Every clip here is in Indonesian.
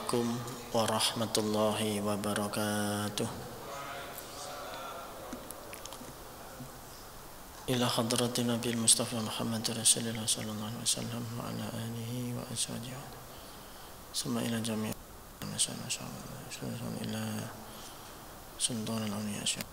Assalamualaikum warahmatullahi wabarakatuh. Ila hadratin Nabi Mustafa Muhammad Rasulullah sallallahu alaihi wasallam wa ala alihi wa ashabihi. Sama ila jami' masyaallah ila sultan al-awliya.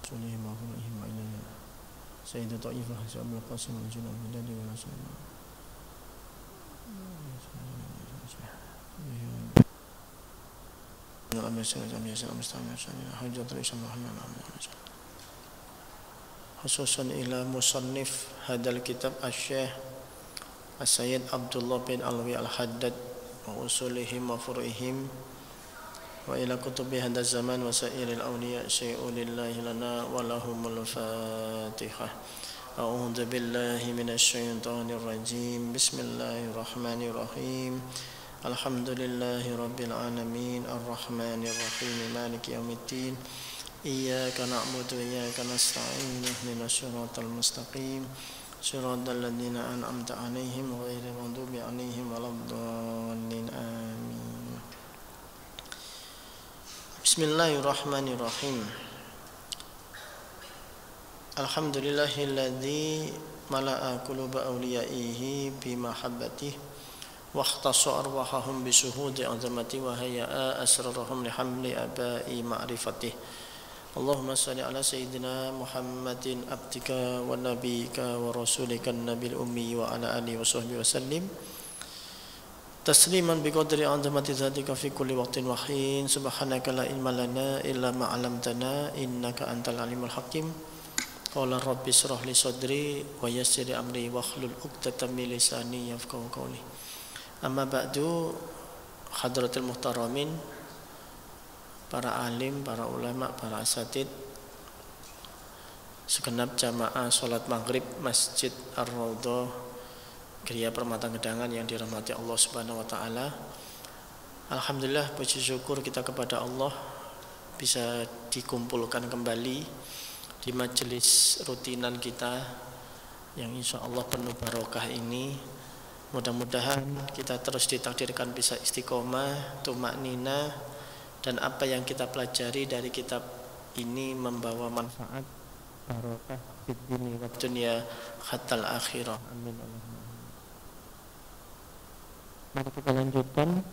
Sulaiman wa ila Sayyidah Taifah Abdul Qasim al-Junab Biladi wa Rasulullah. Khususan ila musannif hadal kitab Asy-Syaikh As-Sayyid Abdullah bin Alwi Al-Haddad wa usulihim wa furu'ihim wa ila kutubi hadal zaman wa sairil awliya syai'ulillahi lana wa lahumul fatihah. A'udzu billahi minasy syaithanir rajim. Bismillahirrahmanirrahim. Alhamdulillahi rabbil alamin arrahmanir rahim maliki yaumiddin. Iyyaka na'budu wa iyyaka nasta'in ihdinas siratal mustaqim siratal ladzina an'amta 'alaihim ghairil maghdubi 'alaihim waladdallin amin. Bismillahirrahmanirrahim. Alhamdulillahilladzi mala'a quluba awliyaihi bi mahabbatihi wa ikhtassa arwahahum bi syuhudi 'azamati wa hayya'a asrarahum li hamli aba'i ma'rifatihi. Allahumma salli ala sayyidina Muhammadin abdika wa nabiyyika wa rasulika an-nabiyil ummi wa ala alihi wa sahbihi wa sallim tasliman bi qadri 'azamati dzatika fi kulli waqtin wa hin. Subhanaka la ilma lana illa ma 'allamtana innaka antal alimul hakim. Qala rabbi shrah li sadri wa yassir li amri wahlul 'uqdatam min lisani yafqahu qawli. Amma ba'du, hadratul muhtaramin, para alim, para ulama, para asatid, segenap jamaah salat maghrib Masjid Ar-Raudhah Gria Permata Gedangan yang dirahmati Allah Subhanahu wa taala. Alhamdulillah, puji syukur kita kepada Allah bisa dikumpulkan kembali di majelis rutinan kita yang insya Allah penuh barokah ini. Mudah-mudahan kita terus ditakdirkan bisa istiqomah, tumaknina, dan apa yang kita pelajari dari kitab ini membawa manfaat, barokah fid dini wad dunya hatta al-akhirah. Amin. Mari kita lanjutkan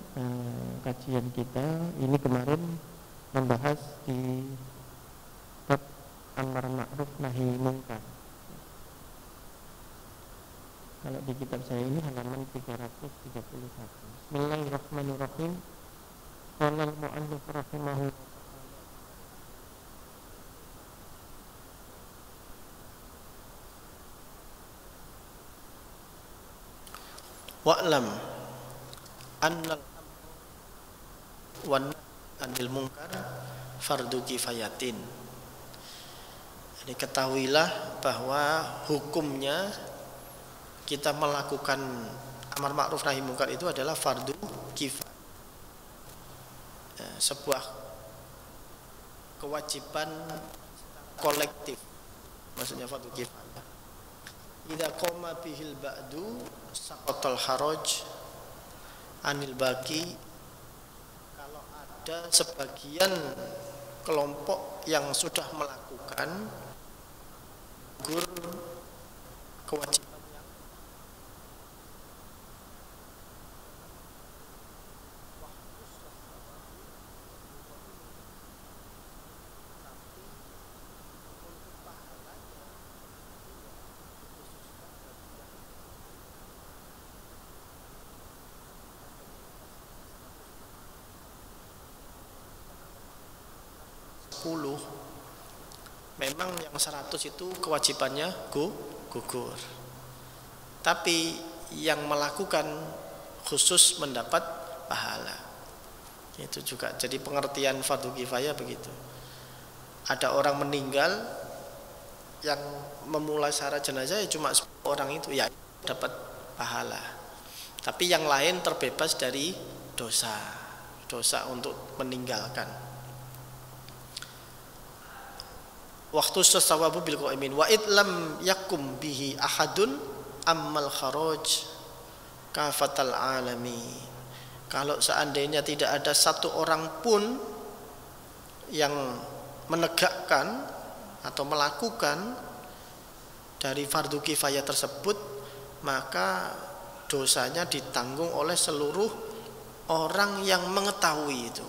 kajian kita. Ini kemarin membahas di bab amar ma'ruf nahi munkar. Kalau di kitab saya ini halaman 331. Bismillahirrahmanirrahim. Qala al-mu'allif rahimahullah wa'lam annal wan anil munkar fardu kifayatin. Jadi ketahuilah bahwa hukumnya kita melakukan amar ma'ruf nahi munkar itu adalah fardu kifayah, sebuah kewajiban kolektif, maksudnya fardu kifayah. Idza qama bihil ba'du saqatal haraj anil baqi. Kalau ada sebagian kelompok yang sudah melakukan gugur kewajiban memang yang 100 itu kewajibannya gugur. Tapi yang melakukan khusus mendapat pahala. Itu juga jadi pengertian fardu kifayah begitu. Ada orang meninggal yang memulai syarat jenazah ya cuma 10 orang itu ya dapat pahala. Tapi yang lain terbebas dari dosa untuk meninggalkan. waktu sawabu bil qaimin wa idlam yakum bihi ahadun ammal kharaj kafatal alami. Kalau seandainya tidak ada satu orang pun yang menegakkan atau melakukan dari fardu kifayah tersebut, maka dosanya ditanggung oleh seluruh orang yang mengetahui itu.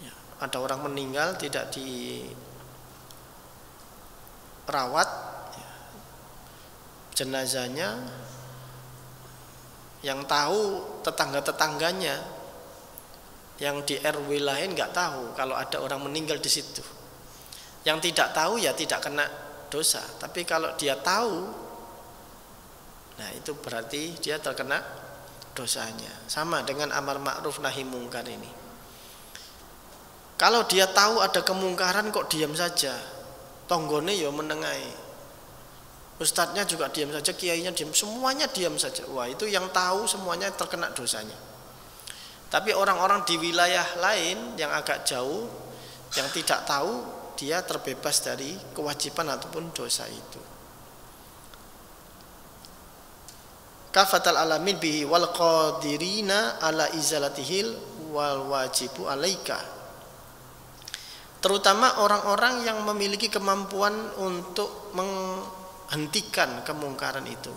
Ya, ada orang meninggal tidak dirawat, ya, jenazahnya yang tahu tetangga-tetangganya, yang di RW lain nggak tahu kalau ada orang meninggal di situ. Yang tidak tahu ya tidak kena dosa, tapi kalau dia tahu, nah itu berarti dia terkena dosanya. Sama dengan amar ma'ruf nahi mungkar ini. Kalau dia tahu ada kemungkaran kok diam saja, tonggone ya menengai, ustadznya juga diam saja, kiainya diam, semuanya diam saja. Wah, itu yang tahu semuanya terkena dosanya. Tapi orang-orang di wilayah lain yang agak jauh, yang tidak tahu, dia terbebas dari kewajiban ataupun dosa itu. Kafatal alamin bihi wal qadirina ala izalatihil wal wajibu alaika. Terutama orang-orang yang memiliki kemampuan untuk menghentikan kemungkaran itu.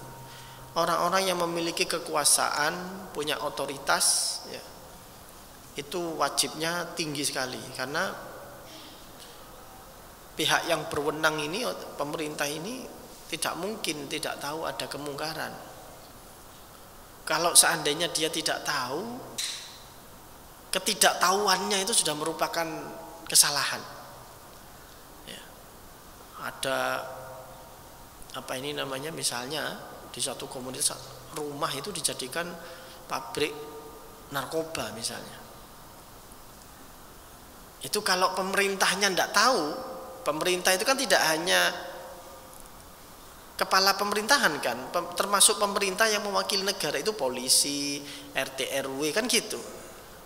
Orang-orang yang memiliki kekuasaan, punya otoritas, ya, itu wajibnya tinggi sekali, karena pihak yang berwenang ini, pemerintah ini, tidak mungkin tidak tahu ada kemungkaran. Kalau seandainya dia tidak tahu, ketidaktahuannya itu sudah merupakan kesalahan. Ya. Ada apa ini namanya, misalnya di suatu komunitas rumah itu dijadikan pabrik narkoba misalnya. Itu kalau pemerintahnya tidak tahu, pemerintah itu kan tidak hanya kepala pemerintahan kan, termasuk pemerintah yang mewakili negara itu polisi, RT RW kan gitu.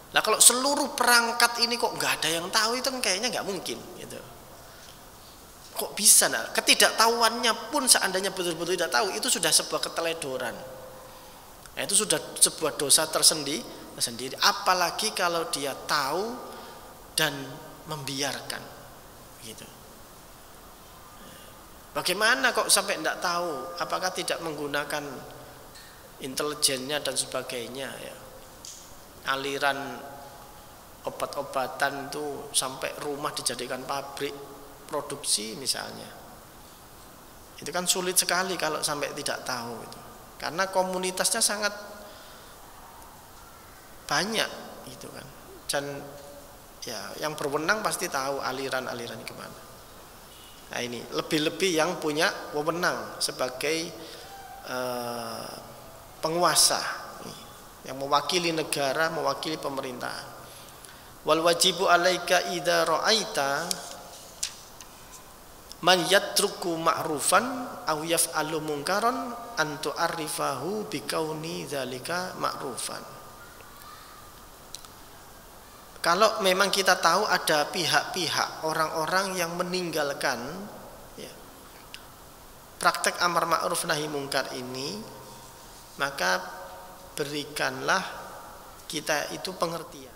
Nah kalau seluruh perangkat ini kok nggak ada yang tahu, itu kan kayaknya nggak mungkin gitu. Kok bisa? Nah, ketidaktahuannya pun seandainya betul-betul tidak tahu, itu sudah sebuah keteledoran. Nah, itu sudah sebuah dosa tersendiri. Apalagi kalau dia tahu dan membiarkan, gitu. Bagaimana kok sampai tidak tahu? Apakah tidak menggunakan intelijennya dan sebagainya? Ya. Aliran obat-obatan itu sampai rumah dijadikan pabrik produksi misalnya. Itu kan sulit sekali kalau sampai tidak tahu itu. Karena komunitasnya sangat banyak gitu kan. Dan ya yang berwenang pasti tahu aliran-aliran kemana. Nah ini lebih-lebih yang punya wewenang sebagai penguasa, yang mewakili negara, mewakili pemerintah. Wal wajibu alaika idza ra'aita man yatruku ma'rufan aw yaf'alu munkaran an tu'arrifahu bikauni dzalika ma'rufan. Kalau memang kita tahu ada pihak-pihak orang-orang yang meninggalkan, ya, praktek amar ma'ruf nahi mungkar ini, maka berikanlah kita itu pengertian.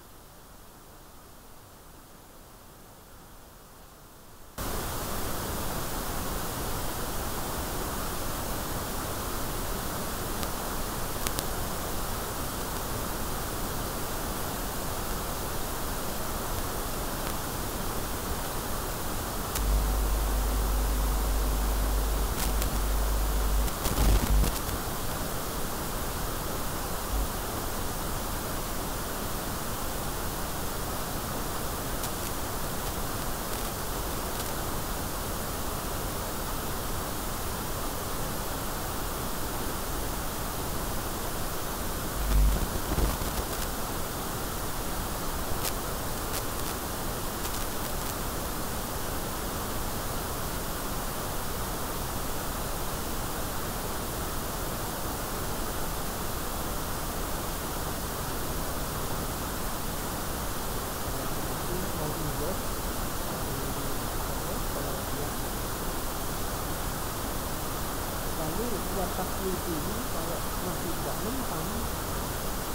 lalu watak ini kalau masih tidak mempan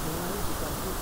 mulai dikasih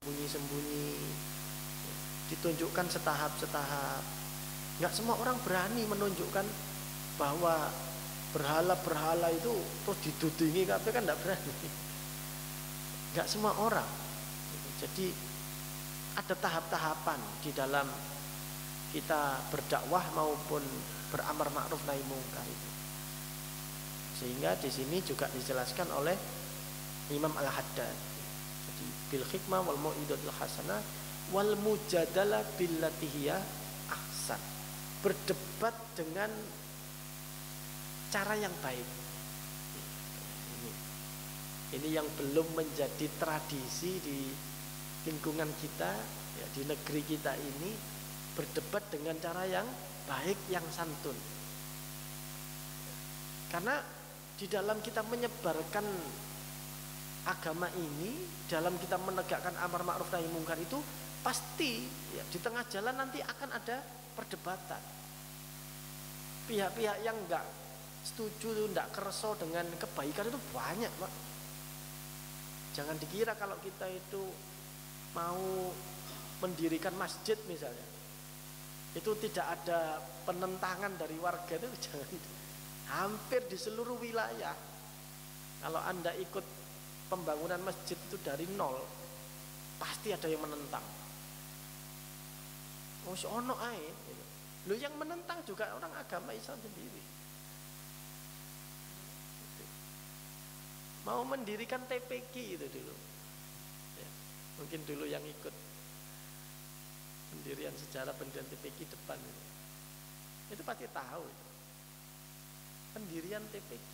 sembunyi-sembunyi, ditunjukkan setahap-setahap. Nggak semua orang berani menunjukkan bahwa berhala-berhala itu terus didudingi, tapi kan nggak berani. Nggak semua orang. Jadi ada tahap-tahapan di dalam kita berdakwah maupun beramar ma'ruf nahi mungkar itu. Sehingga di sini juga dijelaskan oleh Imam Al-Haddad. Jadi bil hikmah wal mau'izatil hasanah wal mujadalah billati hiya ahsan. Berdebat dengan cara yang baik. Ini yang belum menjadi tradisi di lingkungan kita, ya, di negeri kita ini, berdebat dengan cara yang baik, yang santun. Karena di dalam kita menyebarkan agama ini, dalam kita menegakkan amar ma'ruf nahi mungkar itu, pasti ya, di tengah jalan nanti akan ada perdebatan. Pihak-pihak yang enggak setuju, enggak kerso dengan kebaikan itu banyak, Pak. Jangan dikira kalau kita itu mau mendirikan masjid misalnya, itu tidak ada penentangan dari warga, itu jangan. Hampir di seluruh wilayah, kalau Anda ikut pembangunan masjid itu dari nol, pasti ada yang menentang. Oh, ono ae. Lo yang menentang juga orang agama Islam sendiri. Mau mendirikan TPQ itu dulu, ya, mungkin dulu yang ikut pendirian sejarah pendirian TPQ depan itu pasti tahu itu. Pendirian TPQ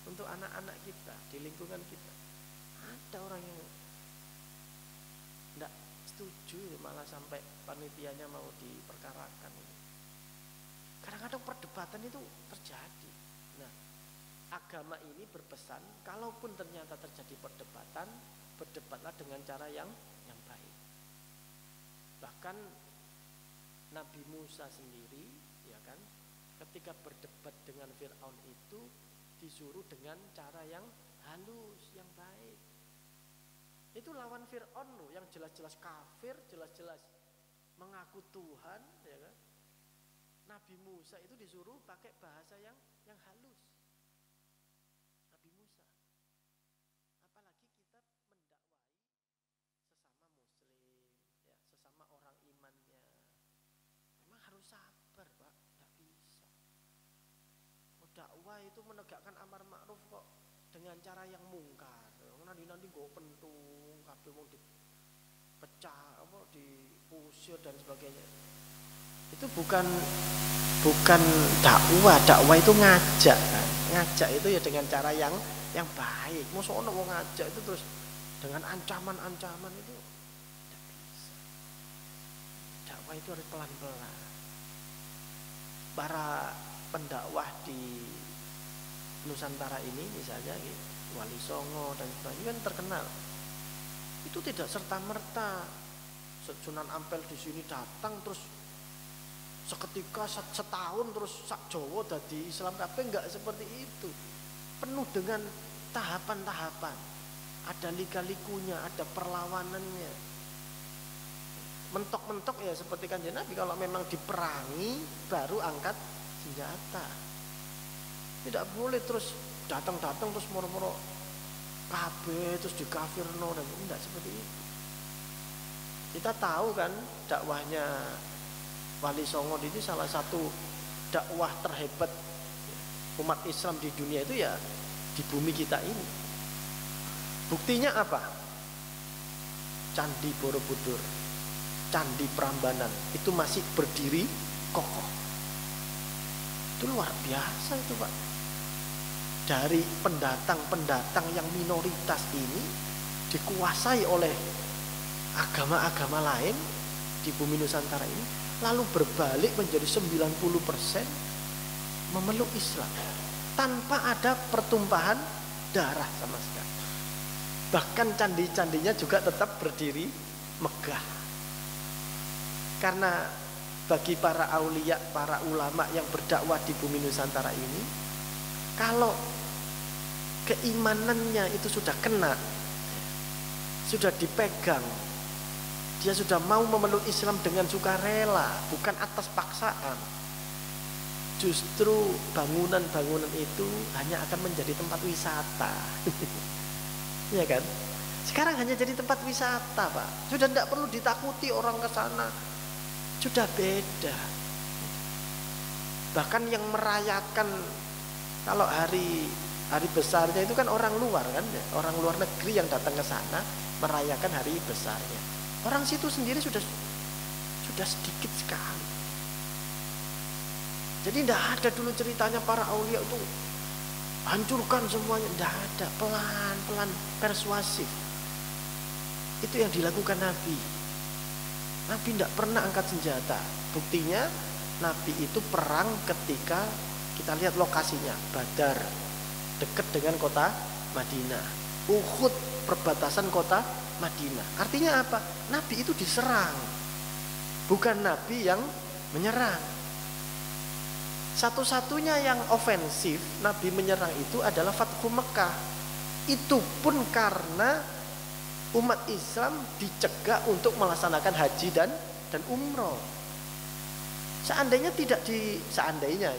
untuk anak-anak kita di lingkungan kita, ada orang yang tidak setuju, malah sampai panitianya mau diperkarakan. Kadang-kadang perdebatan itu terjadi. Nah, agama ini berpesan, kalaupun ternyata terjadi perdebatan, berdebatlah dengan cara yang baik. Bahkan Nabi Musa sendiri, ya kan, ketika berdebat dengan Fir'aun itu disuruh dengan cara yang halus, yang baik. Itu lawan Fir'aun loh, yang jelas-jelas kafir, jelas-jelas mengaku Tuhan, ya kan. Nabi Musa itu disuruh pakai bahasa yang halus. Nabi Musa. Apalagi kita mendakwai sesama muslim, ya, sesama orang imannya. Memang harus sabar, Pak, tidak bisa. Oh, dakwah itu menegakkan amar ma'ruf kok dengan cara yang mungkar. Nanti gue pentung, kabeh mau dipecah, apa, diusir dan sebagainya. Itu bukan dakwah. Dakwah itu ngajak kan. Ngajak itu ya dengan cara yang baik. Mosok ono wong ngajak itu terus dengan ancaman-ancaman, itu tidak bisa. Dakwah itu harus pelan-pelan. Para pendakwah di Nusantara ini misalnya Wali Songo dan sebagainya kan terkenal. Itu tidak serta-merta Sunan Ampel di sini datang terus seketika setahun terus sak Jawa dadi Islam kabeh, enggak seperti itu. Penuh dengan tahapan-tahapan. Ada lika-likunya, ada perlawanannya. Mentok-mentok ya seperti Kanjeng Nabi, kalau memang diperangi baru angkat senjata. Tidak boleh terus datang-datang terus moro-moro kabeh terus dikafirno, dan enggak seperti itu. Kita tahu kan dakwahnya Wali Songo ini salah satu dakwah terhebat umat Islam di dunia itu ya di bumi kita ini. Buktinya apa? Candi Borobudur, Candi Prambanan itu masih berdiri kokoh. Itu luar biasa itu, Pak. Dari pendatang-pendatang yang minoritas ini dikuasai oleh agama-agama lain di bumi Nusantara ini, lalu berbalik menjadi 90% memeluk Islam tanpa ada pertumpahan darah sama sekali. Bahkan candi-candinya juga tetap berdiri megah. Karena bagi para aulia, para ulama yang berdakwah di bumi Nusantara ini, kalau keimanannya itu sudah kena, sudah dipegang, dia sudah mau memeluk Islam dengan sukarela, bukan atas paksaan, justru bangunan-bangunan itu hanya akan menjadi tempat wisata. Ya kan? Sekarang hanya jadi tempat wisata, Pak. Sudah tidak perlu ditakuti orang ke sana. Sudah beda. Bahkan yang merayakan kalau hari besarnya itu kan orang luar kan, orang luar negeri yang datang ke sana merayakan hari besarnya. Orang situ sendiri sudah sedikit sekali. Jadi tidak ada dulu ceritanya para aulia itu hancurkan semuanya, tidak ada. Pelan pelan-pelan, persuasif. Itu yang dilakukan Nabi. Nabi tidak pernah angkat senjata. Buktinya Nabi itu perang ketika kita lihat lokasinya, Badar, dekat dengan kota Madinah. Uhud, perbatasan kota Madinah. Artinya apa? Nabi itu diserang, bukan Nabi yang menyerang. Satu-satunya yang ofensif Nabi menyerang itu adalah Fathu Mekah. Itu pun karena umat Islam dicegah untuk melaksanakan haji dan umroh. Seandainya tidak seandainya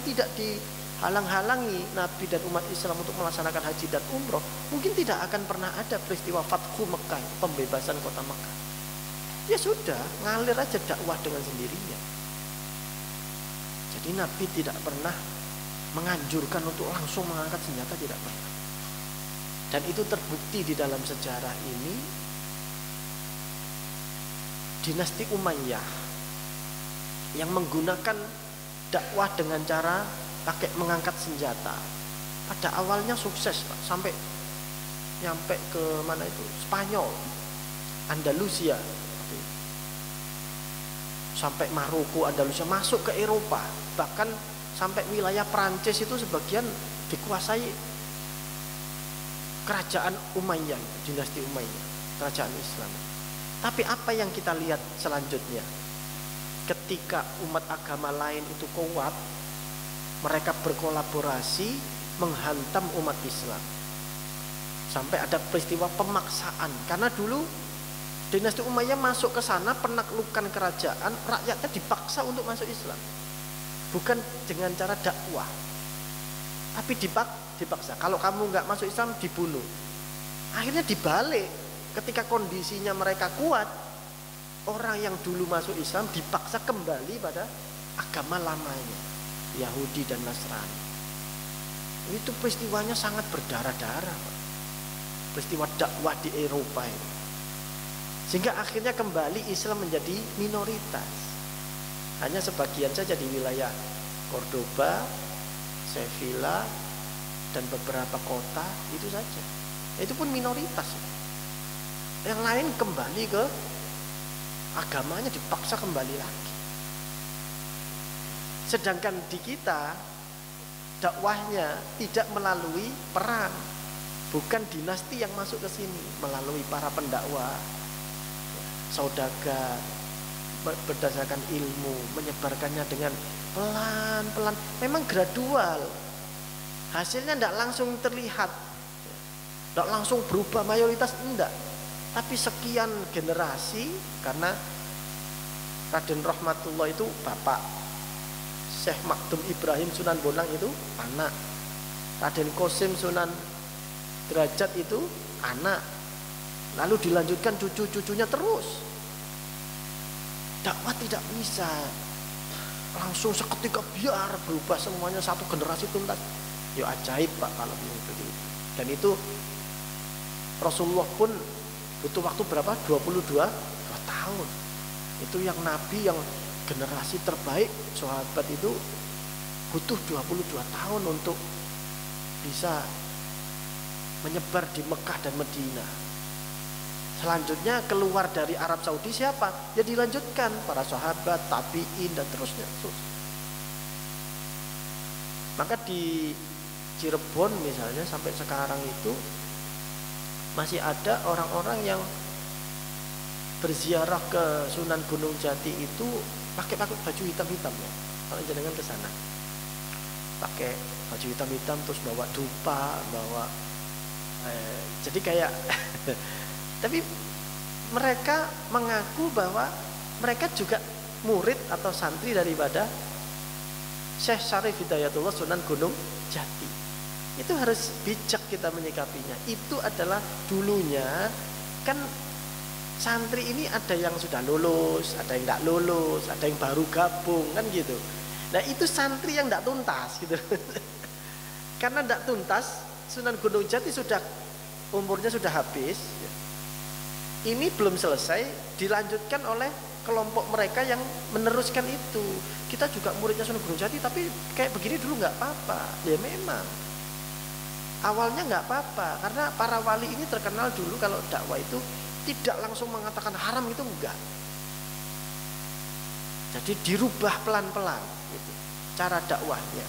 tidak dihalang-halangi Nabi dan umat Islam untuk melaksanakan haji dan umroh, mungkin tidak akan pernah ada peristiwa Fathu Mekah, pembebasan kota Mekah. Ya sudah, ngalir aja dakwah dengan sendirinya. Jadi Nabi tidak pernah menganjurkan untuk langsung mengangkat senjata, tidak pernah. Dan itu terbukti di dalam sejarah ini. Dinasti Umayyah yang menggunakan dakwah dengan cara pakai mengangkat senjata, pada awalnya sukses, Pak, sampai nyampe ke mana itu, Spanyol, Andalusia, sampai Maroko, Andalusia, masuk ke Eropa, bahkan sampai wilayah Prancis itu sebagian dikuasai kerajaan Umayyah, dinasti Umayyah, kerajaan Islam. Tapi apa yang kita lihat selanjutnya? Ketika umat agama lain itu kuat, mereka berkolaborasi menghantam umat Islam. Sampai ada peristiwa pemaksaan. Karena dulu dinasti Umayyah masuk ke sana, penaklukan kerajaan, rakyatnya dipaksa untuk masuk Islam. Bukan dengan cara dakwah, tapi dipaksa. Kalau kamu nggak masuk Islam, dibunuh. Akhirnya dibalik. Ketika kondisinya mereka kuat, orang yang dulu masuk Islam dipaksa kembali pada agama lamanya, Yahudi dan Nasrani. Itu peristiwanya sangat berdarah-darah, Pak. Peristiwa dakwah di Eropa ini. Sehingga akhirnya kembali Islam menjadi minoritas. Hanya sebagian saja di wilayah Cordoba, Sevilla, dan beberapa kota, itu saja. Itu pun minoritas. Yang lain kembali ke agamanya, dipaksa kembali lagi. Sedangkan di kita dakwahnya tidak melalui perang, bukan dinasti yang masuk ke sini, melalui para pendakwah, saudagar, berdasarkan ilmu, menyebarkannya dengan pelan-pelan. Memang gradual, hasilnya tidak langsung terlihat, tidak langsung berubah mayoritas, enggak. Tapi sekian generasi, karena Raden Rahmatullah itu bapak, Syekh Makdum Ibrahim Sunan Bonang itu anak, Raden Qasim Sunan Derajat itu anak, lalu dilanjutkan cucu-cucunya terus. Dakwah tidak bisa langsung seketika biar berubah semuanya satu generasi tuntas. Ya ajaib, Pak, kalau begitu. Dan itu Rasulullah pun butuh waktu berapa? 22 tahun. Itu yang Nabi yang generasi terbaik sahabat itu butuh 22 tahun untuk bisa menyebar di Mekah dan Madinah. Selanjutnya keluar dari Arab Saudi siapa? Ya dilanjutkan para sahabat, tabi'in, dan terusnya. Maka di Cirebon misalnya sampai sekarang itu masih ada orang-orang yang berziarah ke Sunan Gunung Jati itu pakai baju hitam-hitam ya. Kalau jenengan ke sana, pakai baju hitam-hitam terus bawa dupa, bawa jadi kayak tapi mereka mengaku bahwa mereka juga murid atau santri daripada Syekh Syarif Hidayatullah Sunan Gunung Jati. Itu harus bijak kita menyikapinya. Itu adalah dulunya kan santri ini ada yang sudah lulus, ada yang tidak lulus, ada yang baru gabung, kan gitu. Nah itu santri yang tidak tuntas gitu. Karena tidak tuntas, Sunan Gunung Jati sudah umurnya sudah habis. Ini belum selesai, dilanjutkan oleh kelompok mereka yang meneruskan itu. Kita juga muridnya Sunan Gunung Jati, tapi kayak begini dulu nggak apa-apa. Ya memang. Awalnya nggak apa-apa, karena para wali ini terkenal dulu kalau dakwah itu tidak langsung mengatakan haram, itu enggak. Jadi dirubah pelan-pelan gitu cara dakwahnya,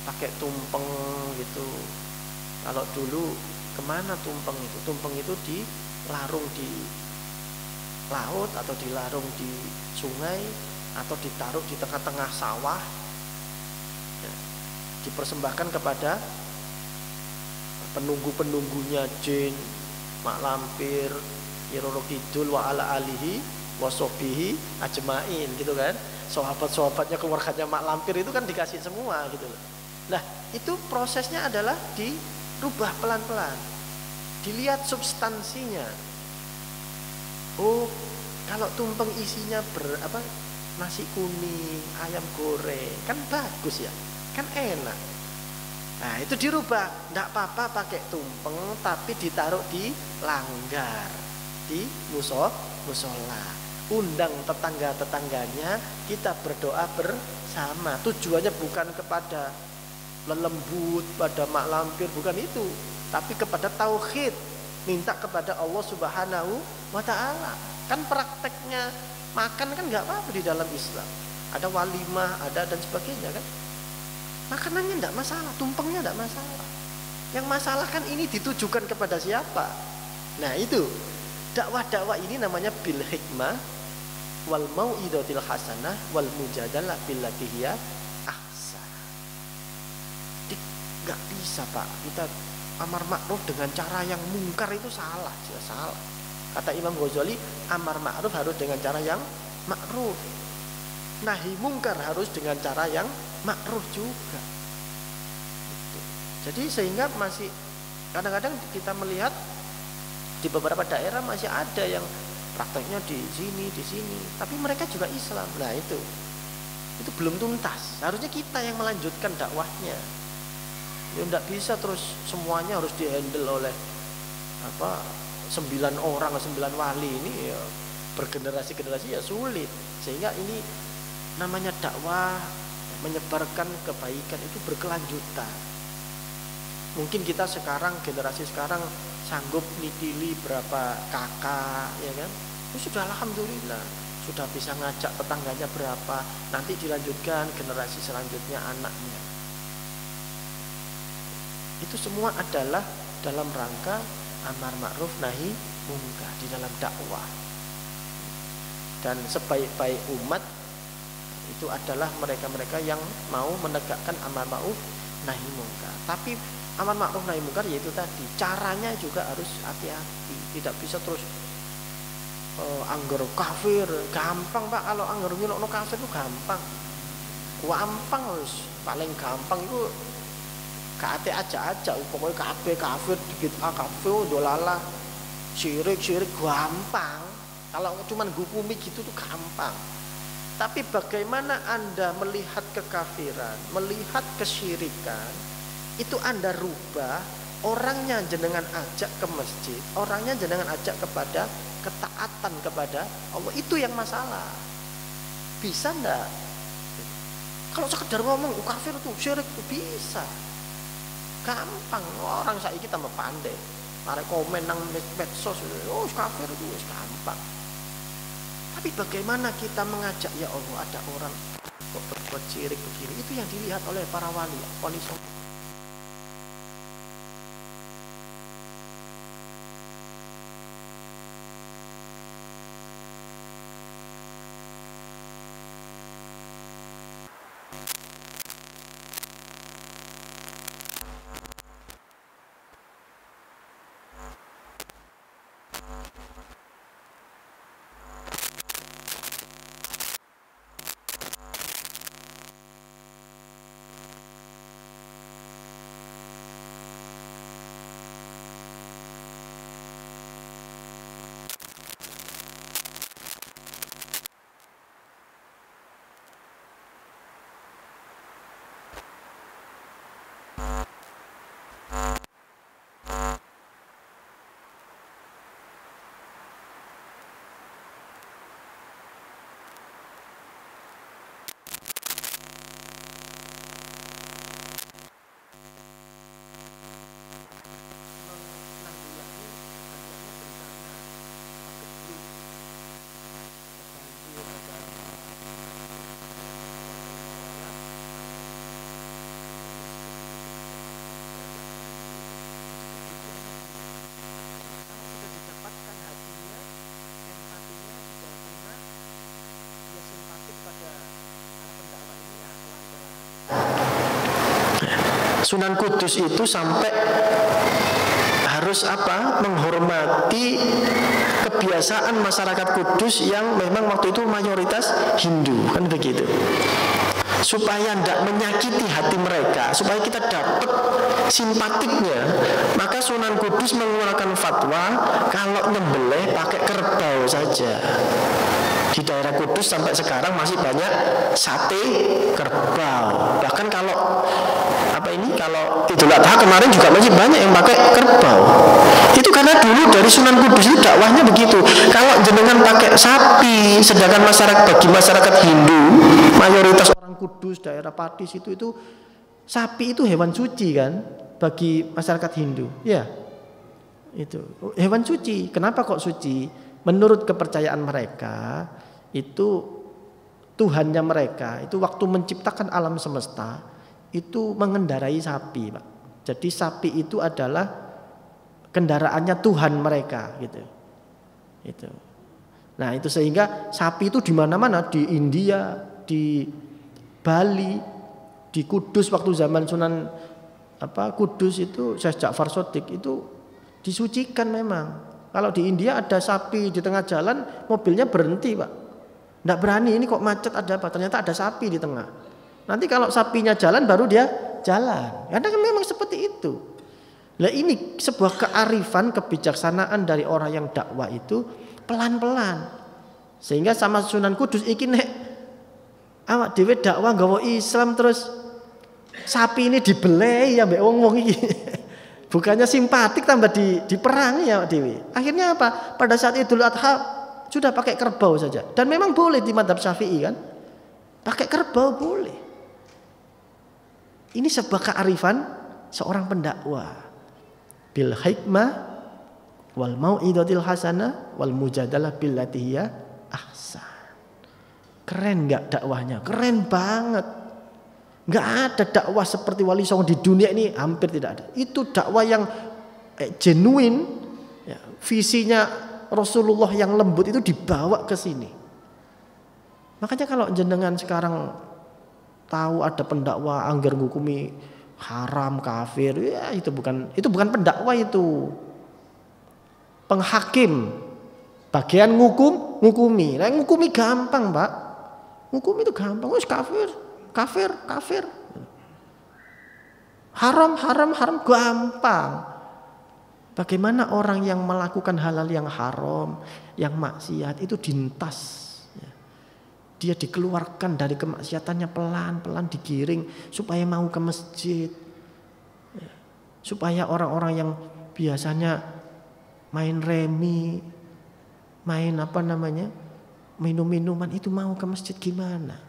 pakai tumpeng gitu. Kalau dulu kemana tumpeng itu? Tumpeng itu dilarung di laut atau dilarung di sungai atau ditaruh di tengah-tengah sawah, ya, dipersembahkan kepada penunggu-penunggunya jin, mak lampir, Nyiroro Kidul wa ala alihi wasobihi ajmain gitu kan. Sahabat-sahabatnya, keluarganya mak lampir itu kan dikasih semua gitu loh. Nah, itu prosesnya adalah dirubah pelan-pelan. Dilihat substansinya. Oh, kalau tumpeng isinya nasi kuning, ayam goreng, kan bagus ya, kan enak. Nah, itu dirubah, enggak apa-apa pakai tumpeng, tapi ditaruh di langgar, di musola. Undang tetangga-tetangganya, kita berdoa bersama. Tujuannya bukan kepada lelembut, pada mak lampir, bukan itu, tapi kepada tauhid, minta kepada Allah Subhanahu wa ta'ala. Kan prakteknya makan kan enggak apa-apa di dalam Islam. Ada walimah, ada dan sebagainya kan. Makanannya tidak masalah, tumpengnya tidak masalah. Yang masalah kan ini ditujukan kepada siapa. Nah itu dakwah-dakwah ini namanya bil hikmah wal mau'idatil hasanah wal mujadalah billati hiya ahsan. Nggak bisa Pak, kita amar ma'ruf dengan cara yang mungkar itu salah, jelas salah. Kata Imam Ghazali, amar ma'ruf harus dengan cara yang ma'ruf, nahi mungkar harus dengan cara yang makruh juga. Jadi sehingga masih kadang-kadang kita melihat di beberapa daerah masih ada yang prakteknya di sini, tapi mereka juga Islam. Nah itu belum tuntas. Harusnya kita yang melanjutkan dakwahnya. Ya enggak bisa terus semuanya harus dihandle oleh 9 orang, 9 wali ini ya, bergenerasi-generasi ya sulit. Sehingga ini namanya dakwah, menyebarkan kebaikan itu berkelanjutan. Mungkin kita sekarang, generasi sekarang sanggup nitili berapa kakak, ya kan? Itu sudah alhamdulillah, sudah bisa ngajak tetangganya berapa. Nanti dilanjutkan generasi selanjutnya anaknya. Itu semua adalah dalam rangka amar ma'ruf nahi mungkar di dalam dakwah. Dan sebaik-baik umat itu adalah mereka-mereka yang mau menegakkan amar ma'ruf nahi mungkar. Tapi amar ma'ruf nahi mungkar yaitu tadi, caranya juga harus hati-hati. Tidak bisa terus angger kafir, gampang Pak. Kalau angger nyelokno kafir itu gampang. Paling gampang itu kate aja pokoknya kabeh kafir, dikit kafir dolala, syirik gampang. Kalau cuman hukumi gitu tuh gampang. Tapi bagaimana Anda melihat kekafiran, melihat kesyirikan, itu Anda rubah, orangnya jenengan ajak ke masjid, orangnya jenengan ajak kepada ketaatan kepada Allah, itu yang masalah. Bisa enggak? Kalau sekedar ngomong kafir itu syirik itu bisa. Gampang, orang saiki tambah pandai. Mari komen nang medsos, oh kafir itu gampang. Tapi bagaimana kita mengajak, ya Allah ada orang kok berbuat syirik begini, itu yang dilihat oleh para wali songo. Sunan Kudus itu sampai harus menghormati kebiasaan masyarakat Kudus yang memang waktu itu mayoritas Hindu, kan begitu. Supaya tidak menyakiti hati mereka, supaya kita dapat simpatiknya, maka Sunan Kudus mengeluarkan fatwa kalau nyembelih pakai kerbau saja. Di daerah Kudus sampai sekarang masih banyak sate kerbau. Bahkan kalau kalau Idul Adha kemarin juga masih banyak yang pakai kerbau. Itu karena dulu dari Sunan Kudus itu dakwahnya begitu. Kalau jenengan pakai sapi, sedangkan bagi masyarakat Hindu, mayoritas orang Kudus, daerah Patis itu sapi itu hewan suci kan bagi masyarakat Hindu. Ya. Itu hewan suci. Kenapa kok suci? Menurut kepercayaan mereka, itu Tuhannya mereka itu waktu menciptakan alam semesta itu mengendarai sapi, Pak. Jadi sapi itu adalah kendaraannya Tuhan mereka, gitu. Itu. Nah, itu sehingga sapi itu di mana-mana, di India, di Bali, di Kudus waktu zaman Sunan Kudus itu Syekh Ja'far Shadiq itu disucikan memang. Kalau di India ada sapi di tengah jalan, mobilnya berhenti, Pak. Nggak berani, ini kok macet ada apa? Ternyata ada sapi di tengah. Nanti kalau sapinya jalan baru dia jalan. Karena kan memang seperti itu. Nah, ini sebuah kearifan, kebijaksanaan dari orang yang dakwah itu pelan-pelan. Sehingga sama Sunan Kudus iki nek awak dhewe dakwah nggawa Islam terus sapi ini dibeleh ya mbek wong-wong iki. Bukannya simpatik tambah diperangi ya Dewi. Akhirnya apa? Pada saat Idul Adha sudah pakai kerbau saja. Dan memang boleh di mazhab Syafi'i kan. Pakai kerbau boleh. Ini sebuah kearifan seorang pendakwah. Bil hikmah wal mau'idatil hasanah wal mujadalah billati hiya ahsan. Keren enggak dakwahnya? Keren banget. Enggak ada dakwah seperti Wali Songo di dunia ini, hampir tidak ada. Itu dakwah yang genuine, ya, visinya Rasulullah yang lembut itu dibawa ke sini. Makanya kalau jenengan sekarang tahu ada pendakwah anggar ngukumi haram kafir, ya itu bukan pendakwah, itu penghakim. Bagian ngukumi. Nah, ngukumi gampang, Pak. Ngukumi itu gampang, wis kafir. Haram gampang. Bagaimana orang yang melakukan hal-hal yang haram, yang maksiat itu dintas. Dia dikeluarkan dari kemaksiatannya pelan-pelan digiring supaya mau ke masjid. Supaya orang-orang yang biasanya main remi, main minum-minuman itu mau ke masjid gimana?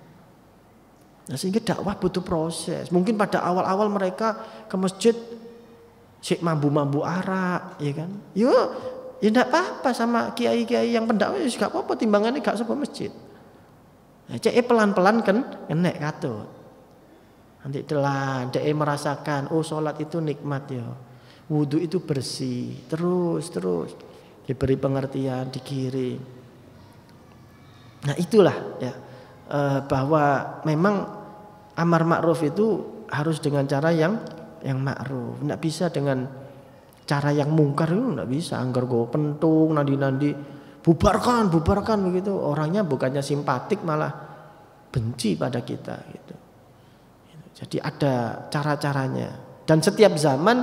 Nah, sehingga dakwah butuh proses. Mungkin pada awal-awal mereka ke masjid sik mambu-mambu arak, ya kan? Ya enggak apa-apa sama kiai-kiai yang pendakwah, ya enggak apa-apa timbangannya enggak sebuah masjid. Nah, cek pelan-pelan kan enek katut. Nanti telan, dia merasakan sholat itu nikmat ya. Wudu itu bersih, terus diberi pengertian, dikirim. Nah, itulah ya. Bahwa memang amar ma'ruf itu harus dengan cara yang ma'ruf. Enggak bisa dengan cara yang mungkar, itu enggak bisa. Anggar go pentung nandi bubarkan begitu. Orangnya bukannya simpatik malah benci pada kita gitu. Jadi ada cara-caranya. Dan setiap zaman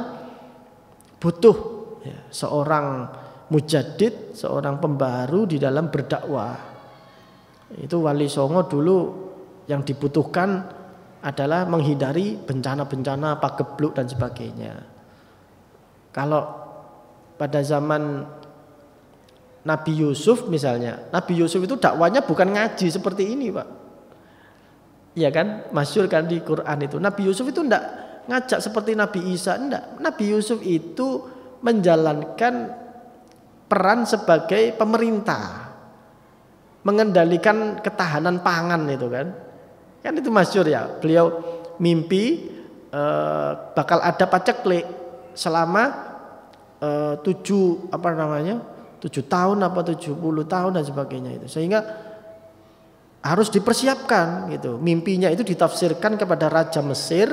butuh ya, seorang mujaddid, seorang pembaru di dalam berdakwah. Itu Wali Songo dulu yang dibutuhkan adalah menghindari bencana-bencana, pagebluk dan sebagainya. Kalau pada zaman Nabi Yusuf misalnya, Nabi Yusuf itu dakwanya bukan ngaji seperti ini, Pak. Iya kan? Masyhur kan di Quran itu. Nabi Yusuf itu enggak ngajak seperti Nabi Isa, enggak. Nabi Yusuf itu menjalankan peran sebagai pemerintah. Mengendalikan ketahanan pangan itu kan itu masyhur ya. Beliau mimpi bakal ada paceklik selama 7 tahun apa 70 tahun dan sebagainya itu, sehingga harus dipersiapkan gitu. Mimpinya itu ditafsirkan kepada Raja Mesir.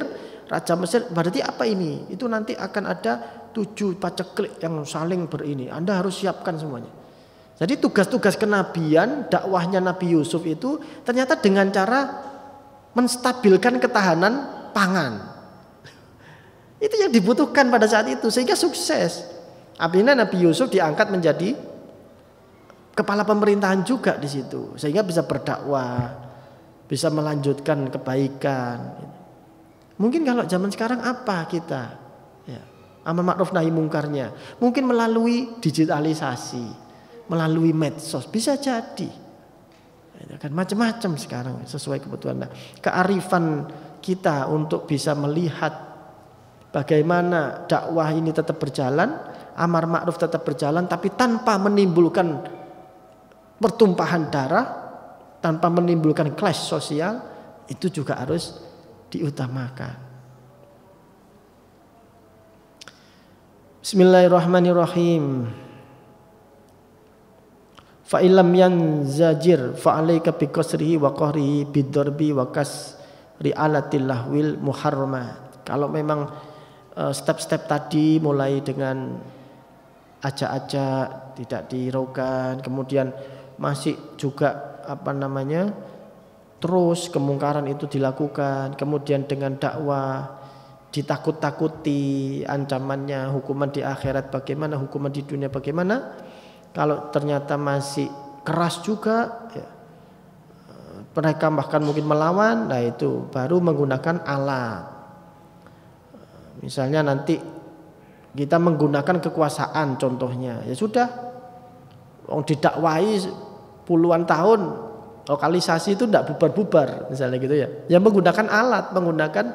Raja Mesir, berarti apa ini? Itu nanti akan ada 7 paceklik yang saling berini. Anda harus siapkan semuanya. Jadi tugas-tugas kenabian, dakwahnya Nabi Yusuf itu ternyata dengan cara menstabilkan ketahanan pangan. Itu yang dibutuhkan pada saat itu sehingga sukses. Akhirnya Nabi Yusuf diangkat menjadi kepala pemerintahan juga di situ sehingga bisa berdakwah, bisa melanjutkan kebaikan. Mungkin kalau zaman sekarang apa kita? Ya, amar ma'ruf nahi mungkarnya. Mungkin melalui digitalisasi, melalui medsos bisa jadi. Ya, kan macam-macam sekarang sesuai kebutuhan. Nah, kearifan kita untuk bisa melihat bagaimana dakwah ini tetap berjalan, amar ma'ruf tetap berjalan, tapi tanpa menimbulkan pertumpahan darah, tanpa menimbulkan clash sosial, itu juga harus diutamakan. Bismillahirrahmanirrahim. Fa illam yanzajir fa alayka bi qasrihi wa qahrihi bidarbi wa kasri alatil lahwil muharramat. Kalau memang step-step tadi mulai dengan ajak-ajak tidak dihiraukan, kemudian masih juga terus kemungkaran itu dilakukan, kemudian dengan dakwah ditakut-takuti ancamannya, hukuman di akhirat bagaimana, hukuman di dunia bagaimana. Kalau ternyata masih keras juga ya, mereka bahkan mungkin melawan, nah itu baru menggunakan alat. Misalnya nanti kita menggunakan kekuasaan contohnya, ya sudah, didakwahi puluhan tahun, lokalisasi itu tidak bubar-bubar misalnya gitu ya. Yang menggunakan alat, menggunakan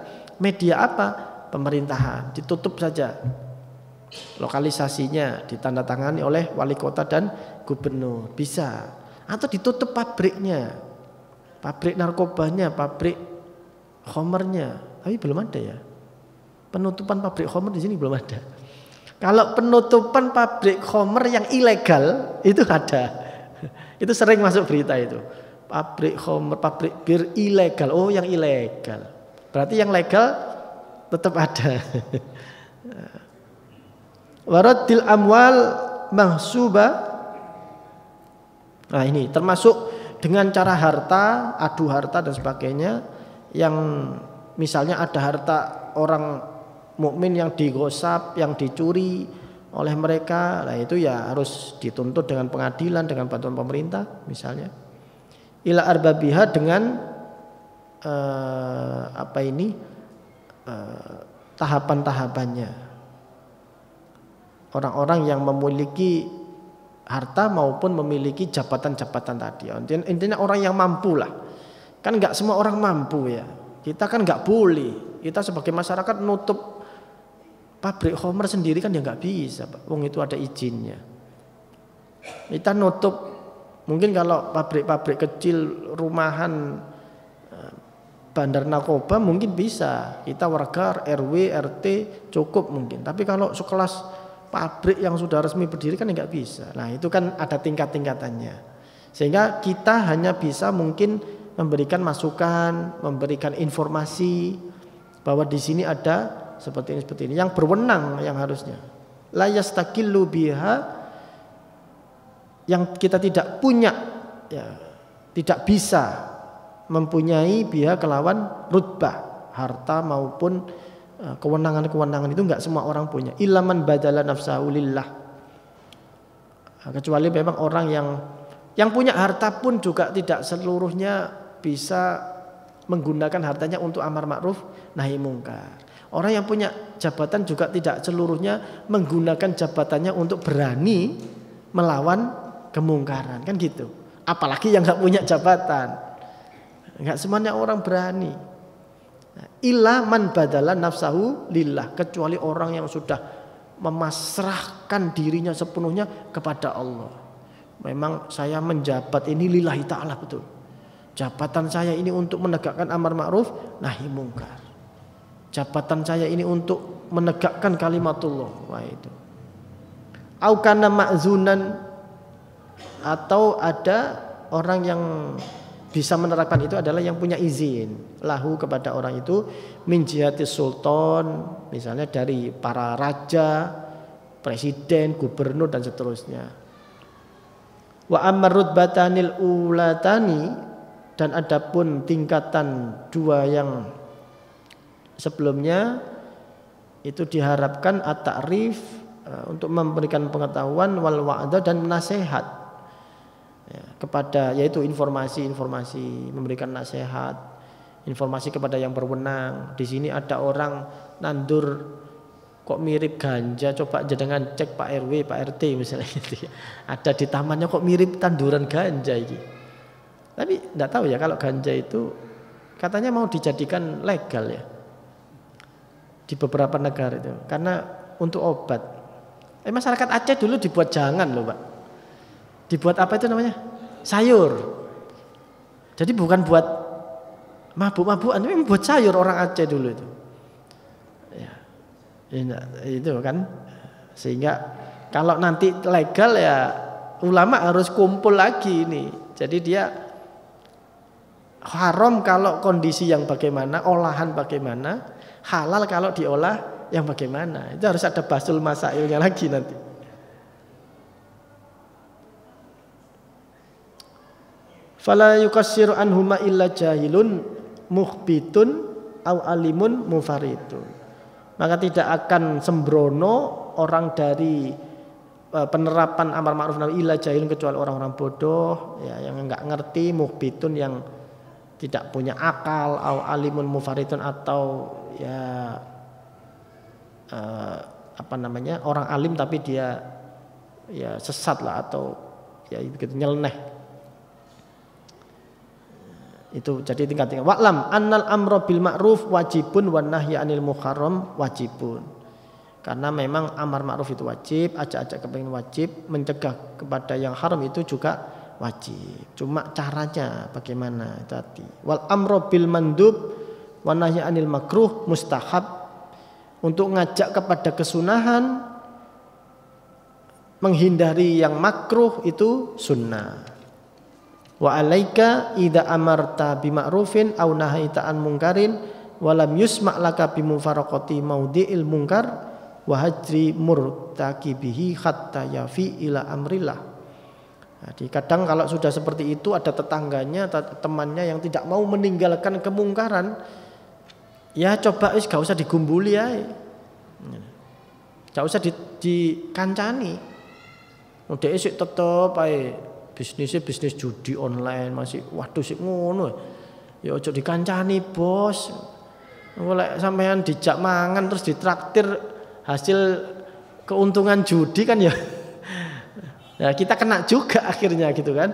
media apa? Pemerintahan, ditutup saja lokalisasinya, ditandatangani oleh wali kota dan gubernur, bisa. Atau ditutup pabriknya, pabrik narkobanya, pabrik khomernya, tapi belum ada ya. Penutupan pabrik khomer di sini belum ada. Kalau penutupan pabrik khomer yang ilegal itu ada. Itu sering masuk berita itu. Pabrik khomer, pabrik bir ilegal. Oh, yang ilegal. Berarti yang legal tetap ada. Waradil amwal mahsuba. Nah, ini termasuk dengan cara harta, adu harta dan sebagainya, yang misalnya ada harta orang mukmin yang digosap, yang dicuri oleh mereka, nah itu ya harus dituntut dengan pengadilan, dengan bantuan pemerintah misalnya. Ila arbabiha dengan tahapan-tahapannya. Orang-orang yang memiliki harta maupun memiliki jabatan-jabatan tadi. Intinya orang yang mampu lah. Kan nggak semua orang mampu ya. Kita kan nggak boleh. Kita sebagai masyarakat nutup pabrik khomer sendiri kan ya nggak bisa, Pak. Wong itu ada izinnya. Kita nutup mungkin kalau pabrik-pabrik kecil, rumahan, bandar narkoba mungkin bisa. Kita warga RW, RT cukup mungkin. Tapi kalau sekelas pabrik yang sudah resmi berdiri kan ya nggak bisa. Nah itu kan ada tingkat-tingkatannya. Sehingga kita hanya bisa mungkin memberikan masukan, memberikan informasi bahwa di sini ada seperti ini, yang berwenang yang harusnya. La yastakillu biha, yang kita tidak punya ya, tidak bisa mempunyai biha kelawan rutbah, harta maupun kewenangan-kewenangan itu enggak semua orang punya. Ilaman badala nafsahu lillah. Kecuali memang orang yang punya harta pun juga tidak seluruhnya bisa menggunakan hartanya untuk amar ma'ruf nahi mungkar. Orang yang punya jabatan juga tidak seluruhnya menggunakan jabatannya untuk berani melawan kemungkaran, kan gitu. Apalagi yang nggak punya jabatan, nggak semuanya orang berani. Illa man badala nafsahu lillah, kecuali orang yang sudah memasrahkan dirinya sepenuhnya kepada Allah. Memang saya menjabat ini lillahi ta'ala, betul. Jabatan saya ini untuk menegakkan amar ma'ruf nahi mungkar. Jabatan saya ini untuk menegakkan kalimatullah. Wah itu. Au kana ma'zunan, atau ada orang yang bisa menerapkan itu adalah yang punya izin lahu kepada orang itu min jihatis sultan, misalnya dari para raja, presiden, gubernur dan seterusnya. Wa ammarud batanil ulatani, dan adapun tingkatan dua yang sebelumnya itu diharapkan at-ta'rif, untuk memberikan pengetahuan, wal wa'da, dan nasihat ya, kepada, yaitu informasi, memberikan nasihat, informasi kepada yang berwenang. Di sini ada orang nandur kok mirip ganja, coba jenengan cek Pak RW, Pak RT misalnya gitu. Ada di tamannya kok mirip tanduran ganja ini. Tapi enggak tahu ya, kalau ganja itu katanya mau dijadikan legal ya di beberapa negara itu karena untuk obat. Masyarakat Aceh dulu dibuat jangan loh Pak. Dibuat apa itu namanya? Sayur. Jadi bukan buat mabuk-mabukan, tapi buat sayur orang Aceh dulu itu. Ya. Itu kan. Sehingga kalau nanti legal ya ulama harus kumpul lagi ini. Jadi dia haram kalau kondisi yang bagaimana, olahan bagaimana, halal kalau diolah yang bagaimana. Itu harus ada basul masailnya lagi nanti. Fala yukassiru anhuma illa jahilun mukhbitun au alimun mufaridun. Maka tidak akan sembrono orang dari penerapan amar ma'ruf nahi illa jahilun, kecuali orang-orang bodoh ya, yang enggak ngerti, mukhbitun yang tidak punya akal, au alimun mufaridun, atau ya orang alim tapi dia ya sesat lah, atau ya begitu nyeleneh. Itu jadi tingkat-tingkat. Wa'lam annal amra bil ma'ruf wajibun wan nahyi 'anil muharram wajibun. Karena memang amar ma'ruf itu wajib, ajak-ajak kebaikan wajib, mencegah kepada yang haram itu juga wajib. Cuma caranya bagaimana tadi. Wal amra bil mandub wan nahyi 'anil makruh mustahab. Untuk ngajak kepada kesunahan, menghindari yang makruh itu sunnah. Wa alaika idza amarta bima'rufin aw nahaita an munkarin wa lam yusma' laka bimufaraqati maudhi'il munkar wa hajri murtakibihi hatta yafi ila amrillah. Jadi kadang kalau sudah seperti itu ada tetangganya atau temannya yang tidak mau meninggalkan kemungkaran, ya coba gak usah digumbuli ya, gak usah dikancani. Udah sik tetep ae bisnisnya bisnis judi online masih, waduh sik ngono. Ya ojo dikancani bos. Oleh sampean dijak mangan terus ditraktir hasil keuntungan judi kan ya. Nah, kita kena juga akhirnya gitu kan.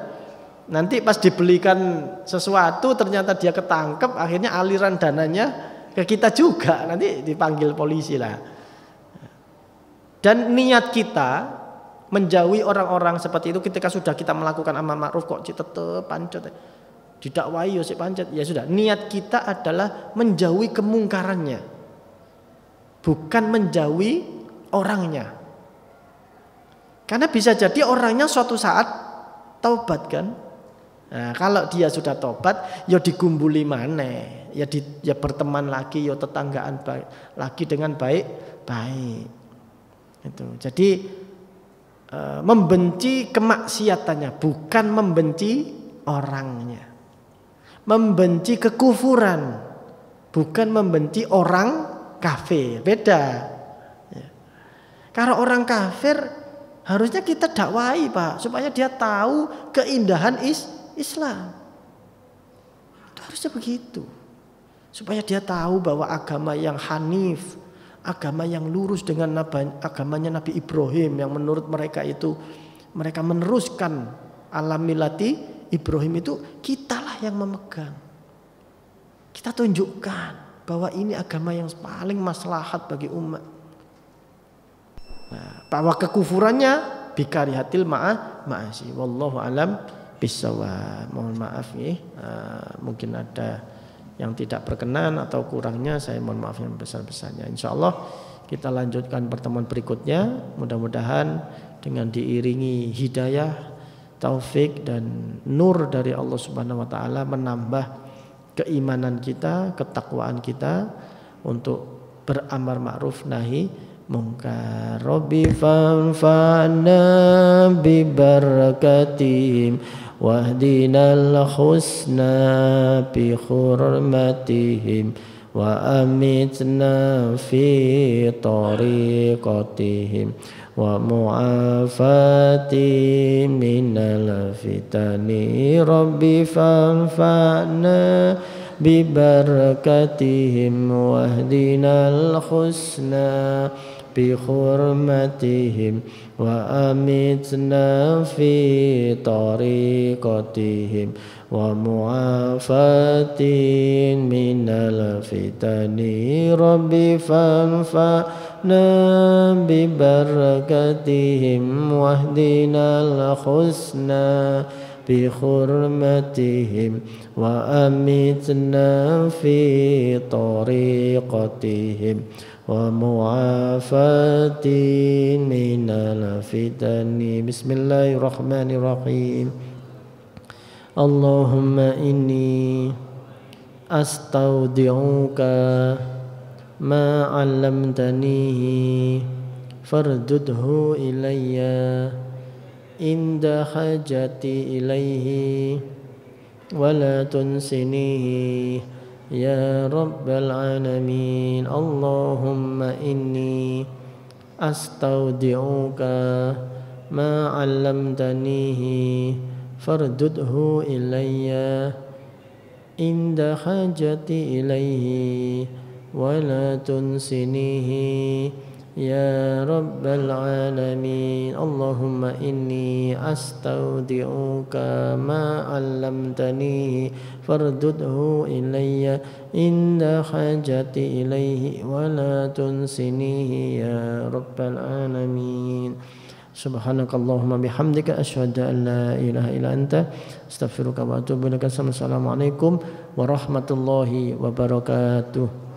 Nanti pas dibelikan sesuatu ternyata dia ketangkep, akhirnya aliran dananya ke kita juga, nanti dipanggil polisi lah. Dan niat kita menjauhi orang-orang seperti itu ketika sudah kita melakukan amar ma'ruf kok tetep pancet didakwai yo sik pancet, ya sudah, niat kita adalah menjauhi kemungkarannya, bukan menjauhi orangnya. Karena bisa jadi orangnya suatu saat taubat kan. Nah, kalau dia sudah tobat, ya digumbuli maneh, ya berteman lagi, ya tetanggaan lagi dengan baik. Itu. Jadi membenci kemaksiatannya, bukan membenci orangnya. Membenci kekufuran, bukan membenci orang kafir, beda. Ya. Kalau orang kafir harusnya kita dakwai Pak, supaya dia tahu keindahan Islam. Itu harusnya begitu. Supaya dia tahu bahwa agama yang hanif, agama yang lurus dengan agamanya Nabi Ibrahim, yang menurut mereka itu mereka meneruskan alam milati Ibrahim, itu kitalah yang memegang. Kita tunjukkan bahwa ini agama yang paling maslahat bagi umat. Nah, bahwa kekufurannya bikarihatil ma'asi. Wallahu alam bisawab. Mohon maaf nih, mungkin ada yang tidak berkenan atau kurangnya, saya mohon maaf yang besar-besarnya. Insyaallah kita lanjutkan pertemuan berikutnya, mudah-mudahan dengan diiringi hidayah taufik dan nur dari Allah Subhanahu wa taala menambah keimanan kita, ketakwaan kita untuk beramar ma'ruf nahi mungkar. Rabbi fanfa'na bi barakatihim wahdinal husna bi hurmatihim wa amitna fi tariqatihim wa mu'afati minal fitani. Rabbi fanfa'na bi barakatihim wahdinal husna bi hurmatihim wa amitna fi tariqatihim wa mu'afatin minal fitani. Rabbi fanfa'na bi barakatihim wahdinal husna bi hurmatihim wa amitna fi tariqatihim wa mu'afatin minal fitani. Bismillahirrahmanirrahim. Allahumma inni astaudi'uka ma 'allamtanihi fardudhu ilayya inda hajati ilaihi wa la tunsinihi ya rabbal alamin. Allahumma inni astaudi'uka ma 'allamtanihi fardudhu ilayya inda hajati ilaihi wa la tunsinihi ya rabbal alamin. Allahumma inni astaudi'uka ma 'allamtanihi fardudhu ilayya inda hajati ilaihi wa la tunsinihi ya rabbal alamin. Subhanakallahumma bihamdika asyhadu an la ilaha illa anta astaghfiruka wa atubu ilaik. Assalamualaikum warahmatullahi wabarakatuh.